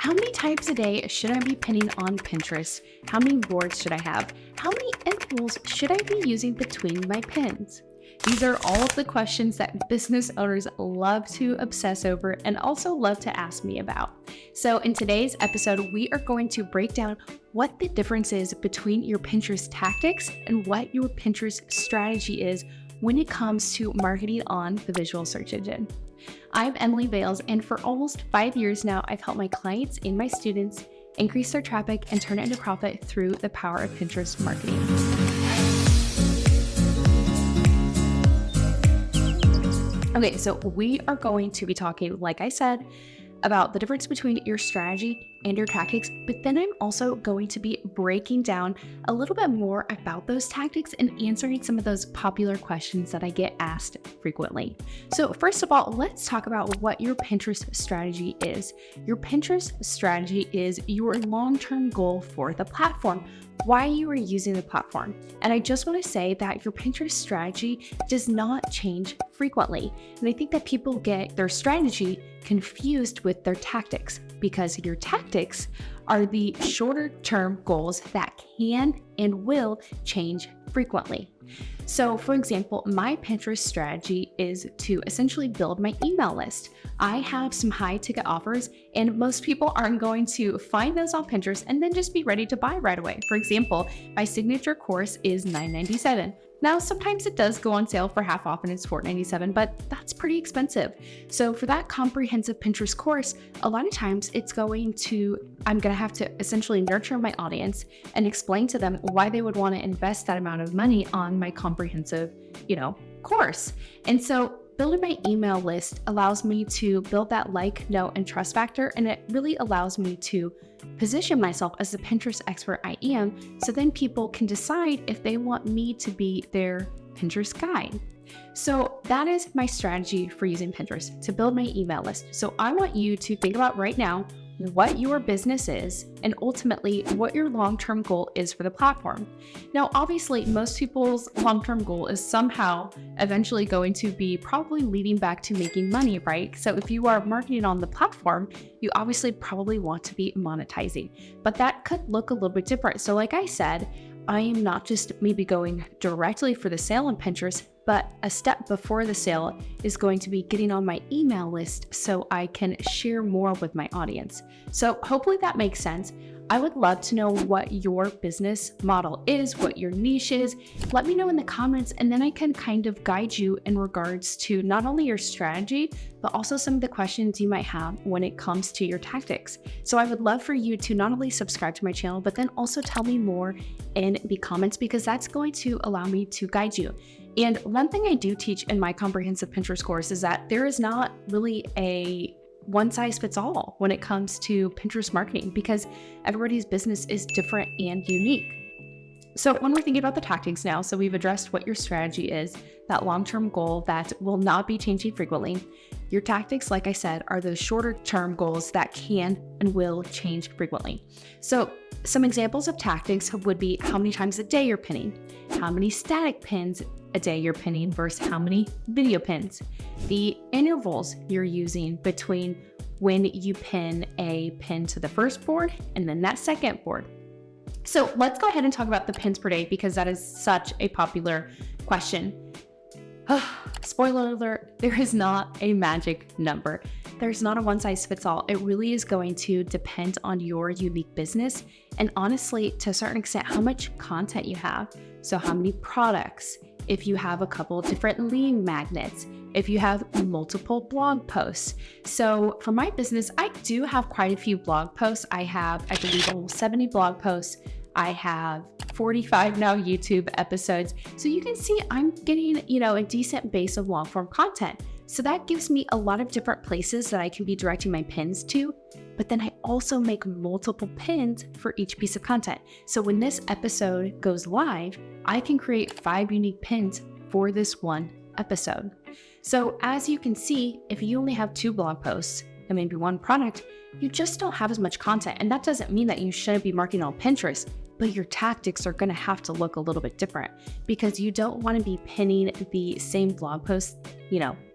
How many times a day should I be pinning on Pinterest? How many boards should I have? How many intervals should I be using between my pins? These are all of the questions that business owners love to obsess over and also love to ask me about. So in today's episode, we are going to break down what the difference is between your Pinterest tactics and what your Pinterest strategy is when it comes to marketing on the visual search engine. I'm Emily Bales, and for almost 5 years now, I've helped my clients and my students increase their traffic and turn it into profit through the power of Pinterest marketing. Okay, so we are going to be talking, like I said, about the difference between your strategy and your tactics, but then I'm also going to be breaking down a little bit more about those tactics and answering some of those popular questions that I get asked frequently. So first of all, let's talk about what your Pinterest strategy is. Your Pinterest strategy is your long-term goal for the platform, why you are using the platform. And I just want to say that your Pinterest strategy does not change frequently. And I think that people get their strategy confused with their tactics, because your tactics are the shorter term goals that can and will change frequently. So for example, my Pinterest strategy is to essentially build my email list. I have some high ticket offers, and most people aren't going to find those on Pinterest and then just be ready to buy right away. For example, my signature course is $9.97. Now, sometimes it does go on sale for half off and it's $4.97, but that's pretty expensive. So for that comprehensive Pinterest course, a lot of times I'm going to have to essentially nurture my audience and explain to them why they would want to invest that amount of money on my comprehensive, course. And so building my email list allows me to build that like, know, and trust factor, and it really allows me to position myself as the Pinterest expert I am, so then people can decide if they want me to be their Pinterest guide. So that is my strategy for using Pinterest, to build my email list. So I want you to think about right now what your business is and ultimately what your long-term goal is for the platform. Now, obviously, most people's long-term goal is somehow eventually going to be probably leading back to making money, right? So if you are marketing on the platform, you obviously probably want to be monetizing, but that could look a little bit different. So like I said, I am not just maybe going directly for the sale on Pinterest, but a step before the sale is going to be getting on my email list so I can share more with my audience. So hopefully that makes sense. I would love to know what your business model is, what your niche is. Let me know in the comments, and then I can kind of guide you in regards to not only your strategy, but also some of the questions you might have when it comes to your tactics. So I would love for you to not only subscribe to my channel, but then also tell me more in the comments, because that's going to allow me to guide you. And one thing I do teach in my comprehensive Pinterest course is that there is not really a one size fits all when it comes to Pinterest marketing, because everybody's business is different and unique. So when we're thinking about the tactics now, so we've addressed what your strategy is, that long-term goal that will not be changing frequently. Your tactics, like I said, are those shorter term goals that can and will change frequently. So some examples of tactics would be how many times a day you're pinning, how many static pins a day you're pinning versus how many video pins, the intervals you're using between when you pin a pin to the first board and then that second board. So let's go ahead and talk about the pins per day, because that is such a popular question. Spoiler alert, there is not a magic number. There's not a one size fits all. It really is going to depend on your unique business, and honestly, to a certain extent, how much content you have. So how many products, if you have a couple of different lead magnets, if you have multiple blog posts. So for my business, I do have quite a few blog posts. I have, I believe, almost 70 blog posts. I have 45 now YouTube episodes. So you can see I'm getting, a decent base of long form content. So that gives me a lot of different places that I can be directing my pins to. But then I also make multiple pins for each piece of content. So when this episode goes live, I can create 5 unique pins for this one episode. So as you can see, if you only have 2 blog posts and maybe 1 product, you just don't have as much content. And that doesn't mean that you shouldn't be marketing on Pinterest, but your tactics are going to have to look a little bit different, because you don't want to be pinning the same blog post,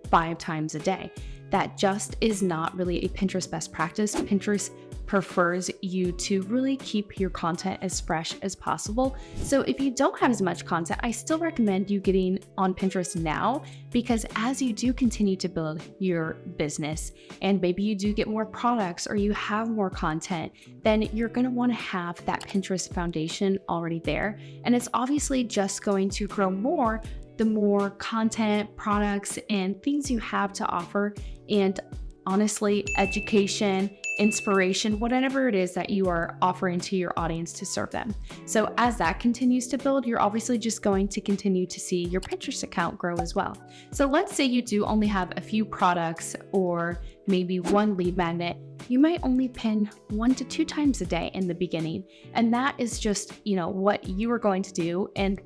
5 times a day. That just is not really a Pinterest best practice. Pinterest prefers you to really keep your content as fresh as possible. So if you don't have as much content, I still recommend you getting on Pinterest now, because as you do continue to build your business and maybe you do get more products or you have more content, then you're going to want to have that Pinterest foundation already there. And it's obviously just going to grow more the more content, products, and things you have to offer, and honestly, education, inspiration, whatever it is that you are offering to your audience to serve them. So as that continues to build, you're obviously just going to continue to see your Pinterest account grow as well. So let's say you do only have a few products or maybe one lead magnet. You might only pin 1 to 2 times a day in the beginning. And that is just, what you are going to do and,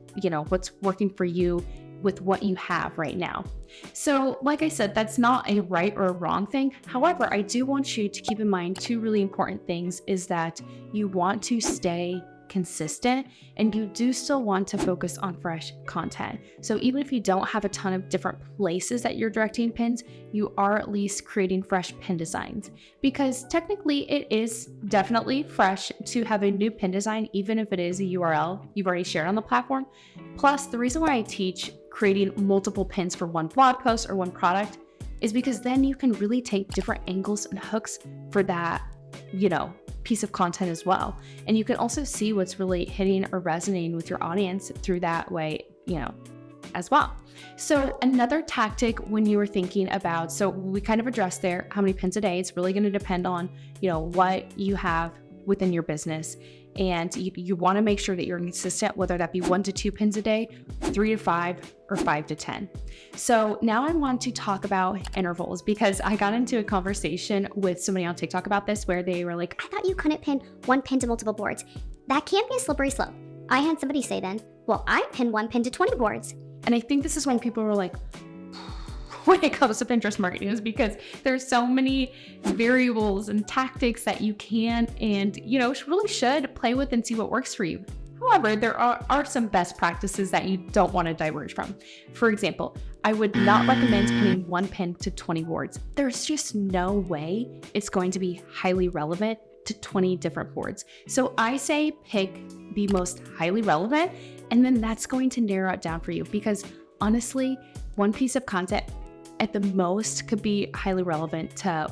what's working for you with what you have right now. So like I said, that's not a right or a wrong thing. However, I do want you to keep in mind 2 really important things is that you want to stay consistent and you do still want to focus on fresh content. So even if you don't have a ton of different places that you're directing pins, you are at least creating fresh pin designs, because technically it is definitely fresh to have a new pin design, even if it is a URL you've already shared on the platform. Plus, the reason why I teach creating multiple pins for one blog post or one product is because then you can really take different angles and hooks for that, piece of content as well. And you can also see what's really hitting or resonating with your audience through that way, as well. So another tactic when you were thinking about, so we kind of addressed there how many pins a day. It's really going to depend on, what you have within your business. And you want to make sure that you're consistent, whether that be 1 to 2 pins a day, 3 to 5, or 5 to 10. So now I want to talk about intervals, because I got into a conversation with somebody on TikTok about this where they were like, I thought you couldn't pin 1 pin to multiple boards. That can't be a slippery slope. I had somebody say then, well, I pin 1 pin to 20 boards. And I think this is when people were like, when it comes to Pinterest marketing, is because there's so many variables and tactics that you can and, really should play with and see what works for you. However, there are some best practices that you don't want to diverge from. For example, I would not recommend pinning 1 pin to 20 boards. There's just no way it's going to be highly relevant to 20 different boards. So I say pick the most highly relevant, and then that's going to narrow it down for you, because honestly, one piece of content at the most could be highly relevant to,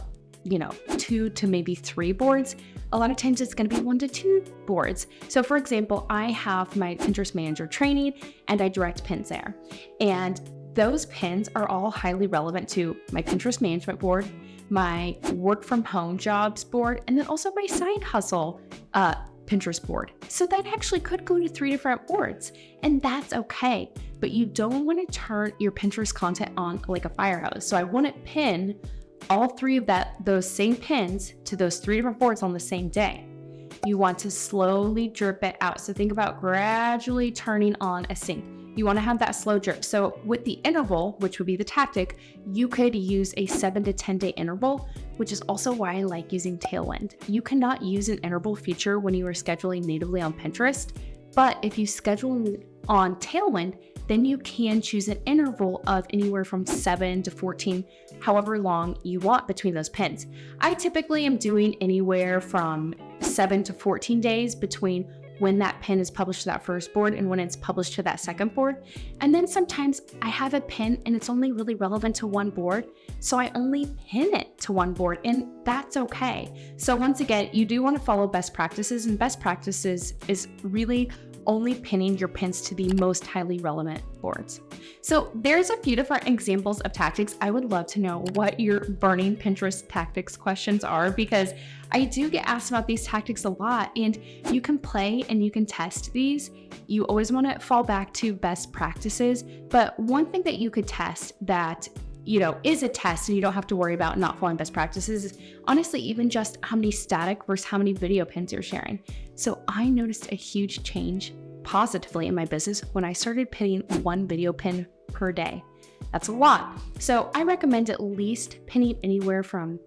2 to maybe 3 boards. A lot of times it's going to be 1 to 2 boards. So for example, I have my Pinterest manager training and I direct pins there. And those pins are all highly relevant to my Pinterest management board, my work from home jobs board, and then also my side hustle Pinterest board. So that actually could go to 3 different boards, and that's okay. But you don't want to turn your Pinterest content on like a fire hose. So I wouldn't pin all 3 of those same pins to those 3 different boards on the same day. You want to slowly drip it out. So think about gradually turning on a sink. You want to have that slow drip. So with the interval, which would be the tactic, you could use a 7 to 10 day interval, which is also why I like using Tailwind. You cannot use an interval feature when you are scheduling natively on Pinterest, but if you schedule on Tailwind, then you can choose an interval of anywhere from 7 to 14, however long you want between those pins. I typically am doing anywhere from 7 to 14 days between when that pin is published to that first board and when it's published to that second board. And then sometimes I have a pin and it's only really relevant to one board, so I only pin it to one board, and that's okay. So once again, you do want to follow best practices, and best practices is really only pinning your pins to the most highly relevant boards. So there's a few different examples of tactics. I would love to know what your burning Pinterest tactics questions are, because I do get asked about these tactics a lot, and you can play and you can test these. You always want to fall back to best practices, but one thing that you could test that is a test and you don't have to worry about not following best practices is honestly even just how many static versus how many video pins you're sharing. So I noticed a huge change positively in my business when I started pinning 1 video pin per day. That's a lot. So I recommend at least pinning anywhere from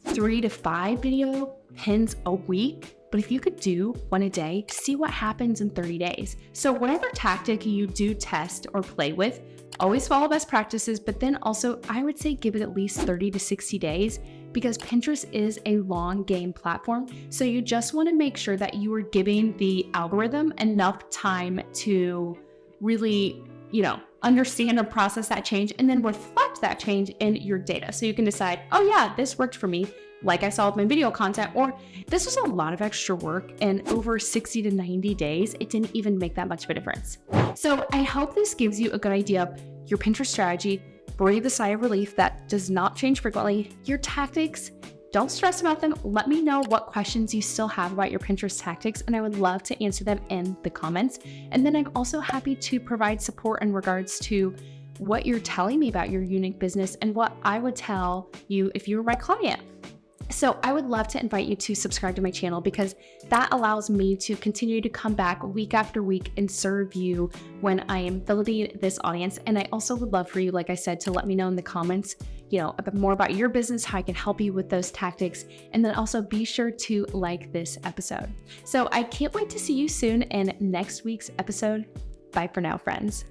3 to 5 video pins a week. But if you could do 1 a day, see what happens in 30 days. So whatever tactic you do test or play with, always follow best practices, but then also I would say give it at least 30 to 60 days because Pinterest is a long game platform. So you just want to make sure that you are giving the algorithm enough time to really, understand and process that change and then reflect that change in your data. So you can decide, oh yeah, this worked for me, like I saw with my video content, or this was a lot of extra work and over 60 to 90 days, it didn't even make that much of a difference. So I hope this gives you a good idea of your Pinterest strategy. Breathe a sigh of relief that does not change frequently. Your tactics, don't stress about them. Let me know what questions you still have about your Pinterest tactics, and I would love to answer them in the comments. And then I'm also happy to provide support in regards to what you're telling me about your unique business and what I would tell you if you were my client. So I would love to invite you to subscribe to my channel because that allows me to continue to come back week after week and serve you when I am building this audience. And I also would love for you, like I said, to let me know in the comments, a bit more about your business, how I can help you with those tactics. And then also be sure to like this episode. So I can't wait to see you soon in next week's episode. Bye for now, friends.